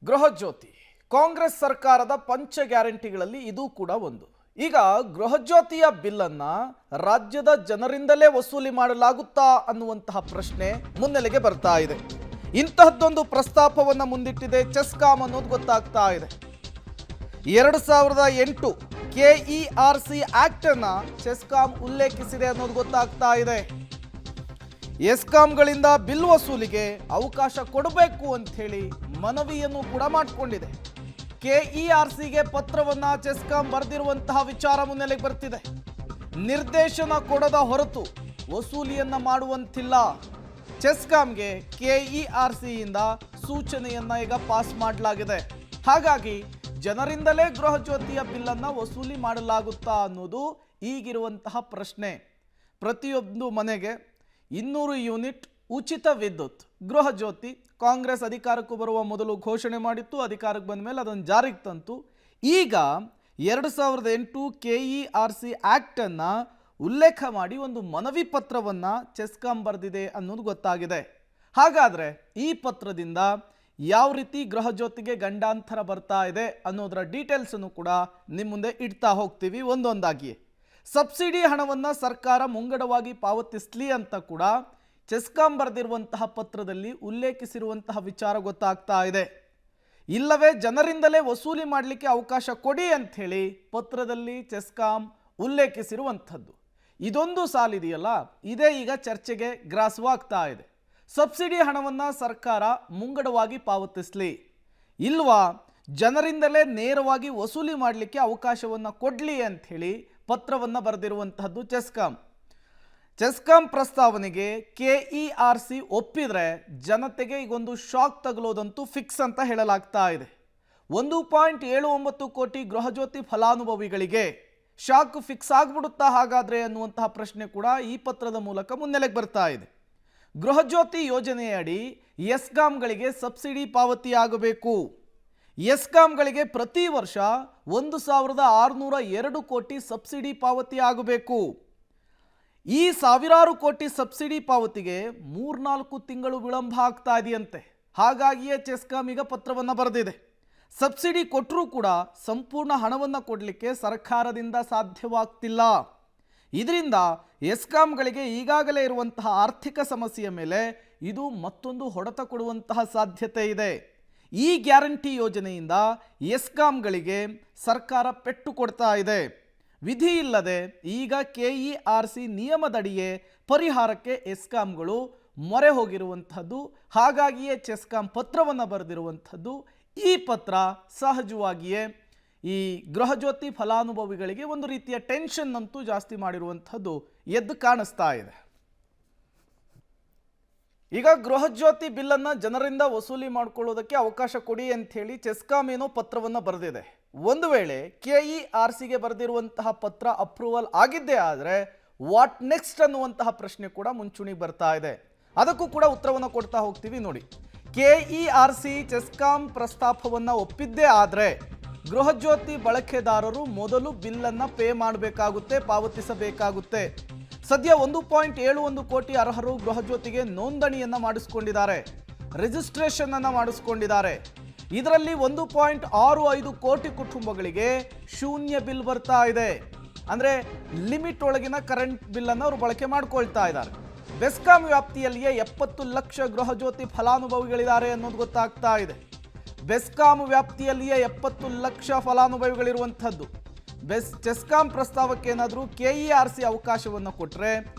ಗೃಹಜ್ಯೋತಿ ಕಾಂಗ್ರೆಸ್ ಸರ್ಕಾರದ ಪಂಚ ಗ್ಯಾರಂಟಿಗಳಲ್ಲಿ ಇದು ಕೂಡ ಒಂದು. ಈಗ ಗೃಹಜ್ಯೋತಿಯ ಬಿಲ್ ಅನ್ನ ರಾಜ್ಯದ ಜನರಿಂದಲೇ ವಸೂಲಿ ಮಾಡಲಾಗುತ್ತಾ ಅನ್ನುವಂತಹ ಪ್ರಶ್ನೆ ಮುನ್ನೆಲೆಗೆ ಬರ್ತಾ ಇದೆ. ಇಂತಹದ್ದೊಂದು ಪ್ರಸ್ತಾಪವನ್ನು ಮುಂದಿಟ್ಟಿದೆ ಚೆಸ್ಕಾಂ ಅನ್ನೋದು ಗೊತ್ತಾಗ್ತಾ ಇದೆ. 2008 KERC ಆಕ್ಟ್ ಅನ್ನ ಚೆಸ್ಕಾಂ ಉಲ್ಲೇಖಿಸಿದೆ ಅನ್ನೋದು ಗೊತ್ತಾಗ್ತಾ ಇದೆ. ಎಸ್ಕಾಂಗಳಿಂದ ಬಿಲ್ ವಸೂಲಿಗೆ ಅವಕಾಶ ಕೊಡಬೇಕು ಅಂತ ಹೇಳಿ ಮನವಿಯನ್ನು ಕೂಡ ಮಾಡಿಕೊಂಡಿದೆ. KERCಗೆ ಪತ್ರವನ್ನ ಚೆಸ್ಕಾಂ ಬರೆದಿರುವಂತಹ ವಿಚಾರ ಮುನ್ನೆಲೆಗೆ ಬರ್ತಿದೆ. ನಿರ್ದೇಶನ ಕೊಡದ ಹೊರತು ವಸೂಲಿಯನ್ನ ಮಾಡುವಂತಿಲ್ಲ. ಚೆಸ್ಕಾಂಗೆ KERCಯಿಂದ ಸೂಚನೆಯನ್ನ ಈಗ ಪಾಸ್ ಮಾಡಲಾಗಿದೆ. ಹಾಗಾಗಿ ಜನರಿಂದಲೇ ಗೃಹಜ್ಯೋತಿಯ ಬಿಲ್ಲನ್ನ ವಸೂಲಿ ಮಾಡಲಾಗುತ್ತಾ ಅನ್ನೋದು ಈಗಿರುವಂತಹ ಪ್ರಶ್ನೆ. ಪ್ರತಿಯೊಂದು ಮನೆಗೆ 200 ಯೂನಿಟ್ ಉಚಿತ ವಿದ್ಯುತ್ ಗೃಹಜ್ಯೋತಿ ಕಾಂಗ್ರೆಸ್ ಅಧಿಕಾರಕ್ಕೂ ಬರುವ ಮೊದಲು ಘೋಷಣೆ ಮಾಡಿತ್ತು. ಅಧಿಕಾರಕ್ಕೆ ಬಂದ ಮೇಲೆ ಅದನ್ನು ಜಾರಿಗೆ ತಂತು. ಈಗ 2008 KERC ಆಕ್ಟ್ ಅನ್ನ ಉಲ್ಲೇಖ ಮಾಡಿ ಒಂದು ಮನವಿ ಪತ್ರವನ್ನ ಚೆಸ್ಕಾಂ ಬರೆದಿದೆ ಅನ್ನೋದು ಗೊತ್ತಾಗಿದೆ. ಹಾಗಾದ್ರೆ ಈ ಪತ್ರದಿಂದ ಯಾವ ರೀತಿ ಗೃಹಜ್ಯೋತಿಗೆ ಗಂಡಾಂತರ ಬರ್ತಾ ಇದೆ ಅನ್ನೋದರ ಡೀಟೇಲ್ಸ್ ಅನ್ನು ಕೂಡ ನಿಮ್ಮ ಮುಂದೆ ಇಡ್ತಾ ಹೋಗ್ತೀವಿ ಒಂದೊಂದಾಗಿ. ಸಬ್ಸಿಡಿ ಹಣವನ್ನ ಸರ್ಕಾರ ಮುಂಗಡವಾಗಿ ಪಾವತಿಸಲಿ ಅಂತ ಕೂಡ ಚೆಸ್ಕಾಂ ಬರೆದಿರುವಂತಹ ಪತ್ರದಲ್ಲಿ ಉಲ್ಲೇಖಿಸಿರುವಂತಹ ವಿಚಾರ ಗೊತ್ತಾಗ್ತಾ ಇದೆ. ಇಲ್ಲವೇ ಜನರಿಂದಲೇ ವಸೂಲಿ ಮಾಡಲಿಕ್ಕೆ ಅವಕಾಶ ಕೊಡಿ ಅಂತ ಹೇಳಿ ಪತ್ರದಲ್ಲಿ ಚೆಸ್ಕಾಂ ಉಲ್ಲೇಖಿಸಿರುವಂಥದ್ದು. ಇದೊಂದು ಸಾಲಿದೆಯಲ್ಲ, ಇದೇ ಈಗ ಚರ್ಚೆಗೆ ಗ್ರಾಸವಾಗ್ತಾ ಇದೆ. ಸಬ್ಸಿಡಿ ಹಣವನ್ನು ಸರ್ಕಾರ ಮುಂಗಡವಾಗಿ ಪಾವತಿಸಲಿ ಇಲ್ವಾ, ಜನರಿಂದಲೇ ನೇರವಾಗಿ ವಸೂಲಿ ಮಾಡಲಿಕ್ಕೆ ಅವಕಾಶವನ್ನು ಕೊಡಲಿ ಅಂತ ಹೇಳಿ ಪತ್ರವನ್ನು ಬರೆದಿರುವಂತಹದ್ದು ಚೆಸ್ಕಾಂ ಪ್ರಸ್ತಾವನೆಗೆ KERC ಒಪ್ಪಿದ್ರೆ ಜನತೆಗೆ ಈಗೊಂದು ಶಾಕ್ ತಗಲೋದಂತೂ ಫಿಕ್ಸ್ ಅಂತ ಹೇಳಲಾಗ್ತಾ ಇದೆ. 1.79 ಕೋಟಿ ಗೃಹಜ್ಯೋತಿ ಫಲಾನುಭವಿಗಳಿಗೆ ಶಾಕ್ ಫಿಕ್ಸ್ ಆಗ್ಬಿಡುತ್ತಾ ಹಾಗಾದ್ರೆ ಅನ್ನುವಂತಹ ಪ್ರಶ್ನೆ ಕೂಡ ಈ ಪತ್ರದ ಮೂಲಕ ಮುನ್ನೆಲೆಗೆ ಬರ್ತಾ ಇದೆ. ಗೃಹಜ್ಯೋತಿ ಯೋಜನೆಯಡಿ ಎಸ್ಕಾಂಗಳಿಗೆ ಸಬ್ಸಿಡಿ ಪಾವತಿಯಾಗಬೇಕು. ಎಸ್ಕಾಂಗಳಿಗೆ ಪ್ರತಿ ವರ್ಷ 1602 ಕೋಟಿ ಸಬ್ಸಿಡಿ ಪಾವತಿ ಆಗಬೇಕು. ಈ ಸಾವಿರಾರು ಕೋಟಿ ಸಬ್ಸಿಡಿ ಪಾವತಿಗೆ 3-4 ತಿಂಗಳು ವಿಳಂಬ ಆಗ್ತಾ ಇದೆಯಂತೆ. ಹಾಗಾಗಿಯೇ ಚೆಸ್ಕಾಂ ಈಗ ಪತ್ರವನ್ನು ಬರೆದಿದೆ. ಸಬ್ಸಿಡಿ ಕೊಟ್ಟರೂ ಕೂಡ ಸಂಪೂರ್ಣ ಹಣವನ್ನು ಕೊಡಲಿಕ್ಕೆ ಸರ್ಕಾರದಿಂದ ಸಾಧ್ಯವಾಗ್ತಿಲ್ಲ. ಇದರಿಂದ ಎಸ್ಕಾಂಗಳಿಗೆ ಈಗಾಗಲೇ ಇರುವಂತಹ ಆರ್ಥಿಕ ಸಮಸ್ಯೆಯ ಮೇಲೆ ಇದು ಮತ್ತೊಂದು ಹೊಡೆತ ಕೊಡುವಂತಹ ಸಾಧ್ಯತೆ ಇದೆ. ಈ ಗ್ಯಾರಂಟಿ ಯೋಜನೆಯಿಂದ ಎಸ್ಕಾಂಗಳಿಗೆ ಸರ್ಕಾರ ಪೆಟ್ಟು ಕೊಡ್ತಾ ಇದೆ. ವಿಧಿ ಇಲ್ಲದೆ ಈಗ KERC ನಿಯಮದಡಿಯೇ ಪರಿಹಾರಕ್ಕೆ ಎಸ್ಕಾಂಗಳು ಮೊರೆ ಹೋಗಿರುವಂಥದ್ದು. ಹಾಗಾಗಿಯೇ ಚೆಸ್ಕಾಂ ಪತ್ರವನ್ನು ಬರೆದಿರುವಂಥದ್ದು. ಈ ಪತ್ರ ಸಹಜವಾಗಿಯೇ ಈ ಗೃಹಜ್ಯೋತಿ ಫಲಾನುಭವಿಗಳಿಗೆ ಒಂದು ರೀತಿಯ ಟೆನ್ಷನ್ ಅಂತೂ ಜಾಸ್ತಿ ಮಾಡಿರುವಂಥದ್ದು ಎದ್ದು ಕಾಣಿಸ್ತಾ ಇದೆ. ಈಗ ಗೃಹಜ್ಯೋತಿ ಬಿಲ್ಲನ್ನು ಜನರಿಂದ ವಸೂಲಿ ಮಾಡಿಕೊಳ್ಳೋದಕ್ಕೆ ಅವಕಾಶ ಕೊಡಿ ಅಂತ ಹೇಳಿ ಚೆಸ್ಕಾಂ ಏನೋ ಪತ್ರವನ್ನು ಬರೆದಿದೆ. ಒಂದು ವೇಳೆ KERCಗೆ ಬರೆದಿರುವಂತಹ ಪತ್ರ ಅಪ್ರೂವಲ್ ಆಗಿದ್ದೇ ಆದರೆ ವಾಟ್ ನೆಕ್ಸ್ಟ್ ಅನ್ನುವಂತಹ ಪ್ರಶ್ನೆ ಕೂಡ ಮುಂಚೂಣಿಗೆ ಬರ್ತಾ ಇದೆ. ಅದಕ್ಕೂ ಕೂಡ ಉತ್ತರವನ್ನು ಕೊಡ್ತಾ ಹೋಗ್ತೀವಿ. ನೋಡಿ, KERC ಚೆಸ್ಕಾಂ ಪ್ರಸ್ತಾಪವನ್ನು ಒಪ್ಪಿದ್ದೇ ಆದರೆ ಗೃಹಜ್ಯೋತಿ ಬಳಕೆದಾರರು ಮೊದಲು ಬಿಲ್ಲನ್ನು ಪೇ ಮಾಡಬೇಕಾಗುತ್ತೆ, ಪಾವತಿಸಬೇಕಾಗುತ್ತೆ. ಸದ್ಯ 1.71 ಕೋಟಿ ಅರ್ಹರು ಗೃಹಜ್ಯೋತಿಗೆ ನೋಂದಣಿಯನ್ನ ಮಾಡಿಸಿಕೊಂಡಿದ್ದಾರೆ, ರಿಜಿಸ್ಟ್ರೇಷನ್ ಅನ್ನ ಮಾಡಿಸಿಕೊಂಡಿದ್ದಾರೆ. ಇದರಲ್ಲಿ 1.65 ಕೋಟಿ ಕುಟುಂಬಗಳಿಗೆ ಶೂನ್ಯ ಬಿಲ್ ಬರ್ತಾ ಇದೆ. ಅಂದ್ರೆ ಲಿಮಿಟ್ ಒಳಗಿನ ಕರೆಂಟ್ ಬಿಲ್ ಅನ್ನು ಅವರು ಬಳಕೆ ಮಾಡ್ಕೊಳ್ತಾ ಇದ್ದಾರೆ. ಬೆಸ್ಕಾಂ ವ್ಯಾಪ್ತಿಯಲ್ಲಿಯೇ 70 ಲಕ್ಷ ಗೃಹಜ್ಯೋತಿ ಫಲಾನುಭವಿಗಳಿದ್ದಾರೆ ಅನ್ನೋದು ಗೊತ್ತಾಗ್ತಾ ಇದೆ. ಬೆಸ್ಕಾಂ ವ್ಯಾಪ್ತಿಯಲ್ಲಿಯೇ 70 ಲಕ್ಷ ಫಲಾನುಭವಿಗಳಿರುವಂಥದ್ದು. ಚೆಸ್ಕಾಂ ಪ್ರಸ್ತಾವಕ್ಕೆ ಏನಾದರೂ KERC ಅವಕಾಶವನ್ನು ಕೊಟ್ಟರೆ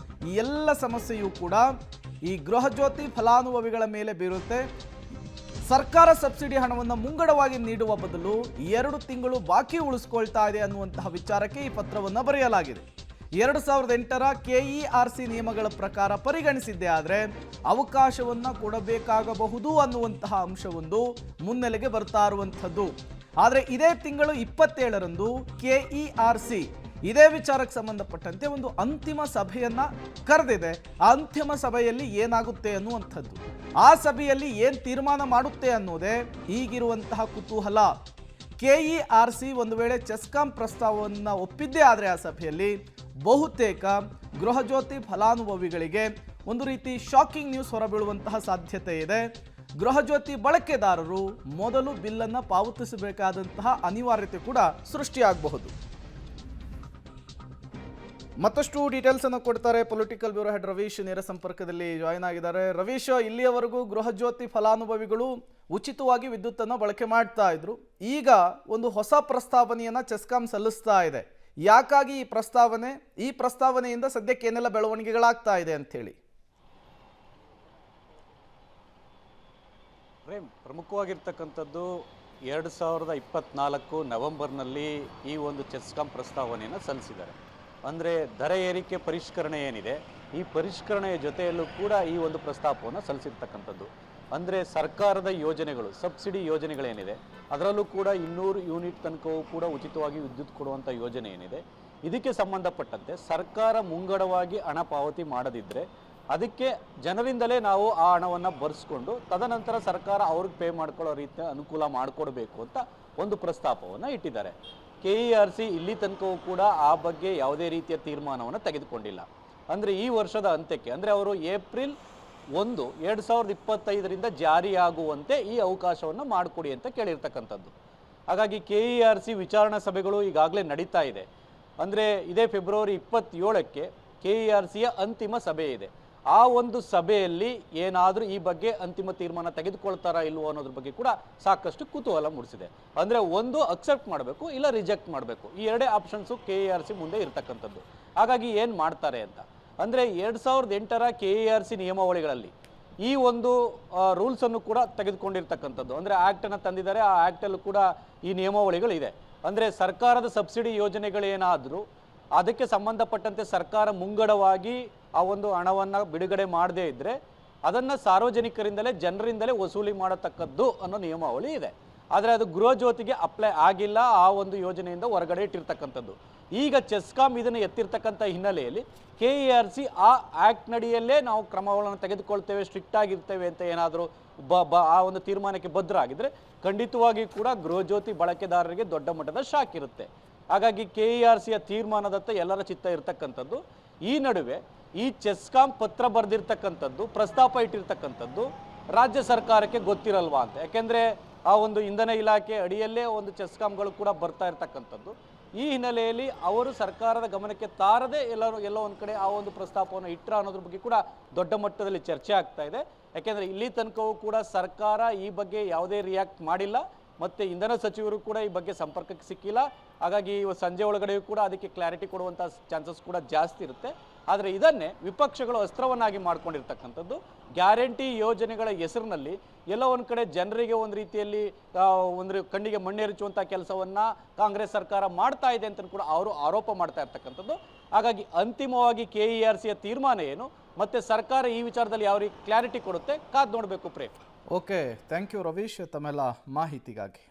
ಈ ಎಲ್ಲ ಸಮಸ್ಯೆಯೂ ಕೂಡ ಈ ಗೃಹಜ್ಯೋತಿ ಫಲಾನುಭವಿಗಳ ಮೇಲೆ ಬೀರುತ್ತೆ. ಸರ್ಕಾರ ಸಬ್ಸಿಡಿ ಹಣವನ್ನು ಮುಂಗಡವಾಗಿ ನೀಡುವ ಬದಲು 2 ತಿಂಗಳು ಬಾಕಿ ಉಳಿಸ್ಕೊಳ್ತಾ ಇದೆ ಅನ್ನುವಂತಹ ವಿಚಾರಕ್ಕೆ ಈ ಪತ್ರವನ್ನು ಬರೆಯಲಾಗಿದೆ. 2008ರ KERC ನಿಯಮಗಳ ಪ್ರಕಾರ ಪರಿಗಣಿಸಿದ್ದೇ ಆದರೆ ಅವಕಾಶವನ್ನು ಕೊಡಬೇಕಾಗಬಹುದು ಅನ್ನುವಂತಹ ಅಂಶವೊಂದು ಮುನ್ನೆಲೆಗೆ ಬರ್ತಾ ಇರುವಂಥದ್ದು. ಆದರೆ ಇದೇ ತಿಂಗಳು 27ರಂದು KERC ಇದೇ ವಿಚಾರಕ್ಕೆ ಸಂಬಂಧಪಟ್ಟಂತೆ ಒಂದು ಅಂತಿಮ ಸಭೆಯನ್ನ ಕರೆದಿದೆ. ಆ ಅಂತಿಮ ಸಭೆಯಲ್ಲಿ ಏನಾಗುತ್ತೆ ಅನ್ನುವಂಥದ್ದು, ಆ ಸಭೆಯಲ್ಲಿ ಏನು ತೀರ್ಮಾನ ಮಾಡುತ್ತೆ ಅನ್ನೋದೇ ಈಗಿರುವಂತಹ ಕುತೂಹಲ. KERC ಒಂದು ವೇಳೆ ಚೆಸ್ಕಾಂ ಪ್ರಸ್ತಾವವನ್ನು ಒಪ್ಪಿದ್ದೇ ಆದರೆ ಆ ಸಭೆಯಲ್ಲಿ ಬಹುತೇಕ ಗೃಹಜ್ಯೋತಿ ಫಲಾನುಭವಿಗಳಿಗೆ ಒಂದು ರೀತಿ ಶಾಕಿಂಗ್ ನ್ಯೂಸ್ ಹೊರಬೀಳುವಂತಹ ಸಾಧ್ಯತೆ ಇದೆ. ಗೃಹಜ್ಯೋತಿ ಬಳಕೆದಾರರು ಮೊದಲು ಬಿಲ್ಲನ್ನು ಪಾವತಿಸಬೇಕಾದಂತಹ ಅನಿವಾರ್ಯತೆ ಕೂಡ ಸೃಷ್ಟಿಯಾಗಬಹುದು. ಮತ್ತಷ್ಟು ಡೀಟೇಲ್ಸ್ ಅನ್ನು ಕೊಡ್ತಾರೆ ಪೊಲಿಟಿಕಲ್ ಬ್ಯೂರೋ ಹೆಡ್ ರವೀಶ್ ನೇರ ಸಂಪರ್ಕದಲ್ಲಿ ಜಾಯಿನ್ ಆಗಿದ್ದಾರೆ. ರವೀಶ್, ಇಲ್ಲಿಯವರೆಗೂ ಗೃಹಜ್ಯೋತಿ ಫಲಾನುಭವಿಗಳು ಉಚಿತವಾಗಿ ವಿದ್ಯುತ್ತನ್ನು ಬಳಕೆ ಮಾಡ್ತಾ ಇದ್ರು. ಈಗ ಒಂದು ಹೊಸ ಪ್ರಸ್ತಾವನೆಯನ್ನ ಚೆಸ್ಕಾಂ ಸಲ್ಲಿಸ್ತಾ ಇದೆ. ಯಾಕಾಗಿ ಈ ಪ್ರಸ್ತಾವನೆಯಿಂದ ಸದ್ಯಕ್ಕೆ ಏನೆಲ್ಲ ಬೆಳವಣಿಗೆಗಳಾಗ್ತಾ ಇದೆ ಅಂತ ಹೇಳಿ? ಪ್ರಮುಖವಾಗಿರ್ತಕ್ಕಂಥದ್ದು 2024 ನವೆಂಬರ್ನಲ್ಲಿ ಈ ಒಂದು ಚೆಸ್ಕಾಂ ಪ್ರಸ್ತಾವನೆಯನ್ನು ಸಲ್ಲಿಸಿದ್ದಾರೆ. ಅಂದರೆ ದರ ಏರಿಕೆ ಪರಿಷ್ಕರಣೆ ಏನಿದೆ, ಈ ಪರಿಷ್ಕರಣೆಯ ಜೊತೆಯಲ್ಲೂ ಕೂಡ ಈ ಒಂದು ಪ್ರಸ್ತಾಪವನ್ನು ಸಲ್ಲಿಸಿರ್ತಕ್ಕಂಥದ್ದು. ಅಂದರೆ ಸರ್ಕಾರದ ಯೋಜನೆಗಳು, ಸಬ್ಸಿಡಿ ಯೋಜನೆಗಳೇನಿದೆ, ಅದರಲ್ಲೂ ಕೂಡ 200 ಯೂನಿಟ್ ತನಕವೂ ಕೂಡ ಉಚಿತವಾಗಿ ವಿದ್ಯುತ್ ಕೊಡುವಂಥ ಯೋಜನೆ ಏನಿದೆ, ಇದಕ್ಕೆ ಸಂಬಂಧಪಟ್ಟಂತೆ ಸರ್ಕಾರ ಮುಂಗಡವಾಗಿ ಹಣ ಪಾವತಿ ಮಾಡದಿದ್ದರೆ ಅದಕ್ಕೆ ಜನರಿಂದಲೇ ನಾವು ಆ ಹಣವನ್ನು ಬರೆಸ್ಕೊಂಡು ತದನಂತರ ಸರ್ಕಾರ ಅವ್ರಿಗೆ ಪೇ ಮಾಡ್ಕೊಳ್ಳೋ ರೀತಿಯ ಅನುಕೂಲ ಮಾಡಿಕೊಡ್ಬೇಕು ಅಂತ ಒಂದು ಪ್ರಸ್ತಾಪವನ್ನು ಇಟ್ಟಿದ್ದಾರೆ. KERC ಇಲ್ಲಿ ತನಕವೂ ಕೂಡ ಆ ಬಗ್ಗೆ ಯಾವುದೇ ರೀತಿಯ ತೀರ್ಮಾನವನ್ನು ತೆಗೆದುಕೊಂಡಿಲ್ಲ. ಅಂದರೆ ಈ ವರ್ಷದ ಅಂತ್ಯಕ್ಕೆ, ಅಂದರೆ ಅವರು ಏಪ್ರಿಲ್ 1, 2025ರಿಂದ ಜಾರಿಯಾಗುವಂತೆ ಈ ಅವಕಾಶವನ್ನು ಮಾಡಿಕೊಡಿ ಅಂತ ಕೇಳಿರ್ತಕ್ಕಂಥದ್ದು. ಹಾಗಾಗಿ KERC ವಿಚಾರಣಾ ಸಭೆಗಳು ಈಗಾಗಲೇ ನಡೀತಾ ಇದೆ. ಅಂದರೆ ಇದೇ ಫೆಬ್ರವರಿ 27ಕ್ಕೆ KERCಯ ಅಂತಿಮ ಸಭೆ ಇದೆ. ಆ ಒಂದು ಸಭೆಯಲ್ಲಿ ಏನಾದರೂ ಈ ಬಗ್ಗೆ ಅಂತಿಮ ತೀರ್ಮಾನ ತೆಗೆದುಕೊಳ್ತಾರಾ ಇಲ್ವೋ ಅನ್ನೋದ್ರ ಬಗ್ಗೆ ಕೂಡ ಸಾಕಷ್ಟು ಕುತೂಹಲ ಮೂಡಿಸಿದೆ. ಅಂದರೆ ಒಂದು ಅಕ್ಸೆಪ್ಟ್ ಮಾಡಬೇಕು, ಇಲ್ಲ ರಿಜೆಕ್ಟ್ ಮಾಡಬೇಕು, ಈ ಎರಡೇ ಆಪ್ಷನ್ಸು KERC ಮುಂದೆ ಇರ್ತಕ್ಕಂಥದ್ದು. ಹಾಗಾಗಿ ಏನು ಮಾಡ್ತಾರೆ ಅಂತ ಅಂದರೆ 2008ರ KERC ನಿಯಮಾವಳಿಗಳಲ್ಲಿ ಈ ಒಂದು ರೂಲ್ಸನ್ನು ಕೂಡ ತೆಗೆದುಕೊಂಡಿರ್ತಕ್ಕಂಥದ್ದು. ಅಂದರೆ ಆ್ಯಕ್ಟನ್ನು ತಂದಿದ್ದಾರೆ, ಆ ಆ್ಯಕ್ಟಲ್ಲೂ ಕೂಡ ಈ ನಿಯಮಾವಳಿಗಳಿದೆ. ಅಂದರೆ ಸರ್ಕಾರದ ಸಬ್ಸಿಡಿ ಯೋಜನೆಗಳೇನಾದರೂ ಅದಕ್ಕೆ ಸಂಬಂಧಪಟ್ಟಂತೆ ಸರ್ಕಾರ ಮುಂಗಡವಾಗಿ ಆ ಒಂದು ಹಣವನ್ನು ಬಿಡುಗಡೆ ಮಾಡದೇ ಇದ್ದರೆ ಅದನ್ನು ಸಾರ್ವಜನಿಕರಿಂದಲೇ ಜನರಿಂದಲೇ ವಸೂಲಿ ಮಾಡತಕ್ಕದ್ದು ಅನ್ನೋ ನಿಯಮಾವಳಿ ಇದೆ. ಆದರೆ ಅದು ಗೃಹಜ್ಯೋತಿಗೆ ಅಪ್ಲೈ ಆಗಿಲ್ಲ, ಆ ಒಂದು ಯೋಜನೆಯಿಂದ ಹೊರಗಡೆ ಇಟ್ಟಿರ್ತಕ್ಕಂಥದ್ದು. ಈಗ ಚೆಸ್ಕಾಂ ಇದನ್ನು ಎತ್ತಿರ್ತಕ್ಕಂಥ ಹಿನ್ನೆಲೆಯಲ್ಲಿ KERC ಆ ಆ್ಯಕ್ಟ್ ನಡಿಯಲ್ಲೇ ನಾವು ಕ್ರಮಗಳನ್ನು ತೆಗೆದುಕೊಳ್ತೇವೆ, ಸ್ಟ್ರಿಕ್ಟ್ ಆಗಿರ್ತೇವೆ ಅಂತ ಏನಾದರೂ ಆ ಒಂದು ತೀರ್ಮಾನಕ್ಕೆ ಬದ್ಧರಾಗಿದ್ದರೆ ಖಂಡಿತವಾಗಿ ಕೂಡ ಗೃಹಜ್ಯೋತಿ ಬಳಕೆದಾರರಿಗೆ ದೊಡ್ಡ ಮಟ್ಟದ ಶಾಕ್ ಇರುತ್ತೆ. ಹಾಗಾಗಿ KERCಯ ತೀರ್ಮಾನದತ್ತ ಎಲ್ಲರ ಚಿತ್ತ ಇರತಕ್ಕಂಥದ್ದು. ಈ ನಡುವೆ ಈ ಚೆಸ್ಕಾಂ ಪತ್ರ ಬರೆದಿರ್ತಕ್ಕಂಥದ್ದು, ಪ್ರಸ್ತಾಪ ಇಟ್ಟಿರ್ತಕ್ಕಂಥದ್ದು ರಾಜ್ಯ ಸರ್ಕಾರಕ್ಕೆ ಗೊತ್ತಿರಲ್ವಾ ಅಂತ. ಯಾಕೆಂದರೆ ಆ ಒಂದು ಇಂಧನ ಇಲಾಖೆ ಅಡಿಯಲ್ಲೇ ಒಂದು ಚೆಸ್ಕಾಂಗಳು ಕೂಡ ಬರ್ತಾ ಇರ್ತಕ್ಕಂಥದ್ದು. ಈ ಹಿನ್ನೆಲೆಯಲ್ಲಿ ಅವರು ಸರ್ಕಾರದ ಗಮನಕ್ಕೆ ತಾರದೆ ಎಲ್ಲೋ ಒಂದು ಕಡೆ ಆ ಒಂದು ಪ್ರಸ್ತಾಪವನ್ನು ಇಟ್ಟರ ಅನ್ನೋದ್ರ ಬಗ್ಗೆ ಕೂಡ ದೊಡ್ಡ ಮಟ್ಟದಲ್ಲಿ ಚರ್ಚೆ ಆಗ್ತಾ ಇದೆ. ಯಾಕೆಂದರೆ ಇಲ್ಲಿ ತನಕವೂ ಕೂಡ ಸರ್ಕಾರ ಈ ಬಗ್ಗೆ ಯಾವುದೇ ರಿಯಾಕ್ಟ್ ಮಾಡಿಲ್ಲ, ಮತ್ತು ಇಂಧನ ಸಚಿವರು ಕೂಡ ಈ ಬಗ್ಗೆ ಸಂಪರ್ಕಕ್ಕೆ ಸಿಕ್ಕಿಲ್ಲ. ಹಾಗಾಗಿ ಸಂಜೆ ಒಳಗಡೆಯೂ ಕೂಡ ಅದಕ್ಕೆ ಕ್ಲಾರಿಟಿ ಕೊಡುವಂಥ ಚಾನ್ಸಸ್ ಕೂಡ ಜಾಸ್ತಿ ಇರುತ್ತೆ. ಆದರೆ ಇದನ್ನೇ ವಿಪಕ್ಷಗಳು ಅಸ್ತ್ರವನ್ನಾಗಿ ಮಾಡ್ಕೊಂಡಿರ್ತಕ್ಕಂಥದ್ದು. ಗ್ಯಾರಂಟಿ ಯೋಜನೆಗಳ ಹೆಸರಿನಲ್ಲಿ ಎಲ್ಲೋ ಒಂದು ಕಡೆ ಜನರಿಗೆ ಒಂದು ರೀತಿಯಲ್ಲಿ ಒಂದು ಕಣ್ಣಿಗೆ ಮಣ್ಣೆರಚುವಂಥ ಕೆಲಸವನ್ನು ಕಾಂಗ್ರೆಸ್ ಸರ್ಕಾರ ಮಾಡ್ತಾ ಇದೆ ಅಂತ ಕೂಡ ಅವರು ಆರೋಪ ಮಾಡ್ತಾ ಇರ್ತಕ್ಕಂಥದ್ದು. ಹಾಗಾಗಿ ಅಂತಿಮವಾಗಿ KERCಯ ತೀರ್ಮಾನ ಏನು ಮತ್ತು ಸರ್ಕಾರ ಈ ವಿಚಾರದಲ್ಲಿ ಯಾವ ರೀತಿ ಕ್ಲಾರಿಟಿ ಕೊಡುತ್ತೆ ಕಾದು ನೋಡಬೇಕು. Prem. Okay, thank you Ravish ತಮ್ಮೆಲ್ಲ ಮಾಹಿತಿಗಾಗಿ.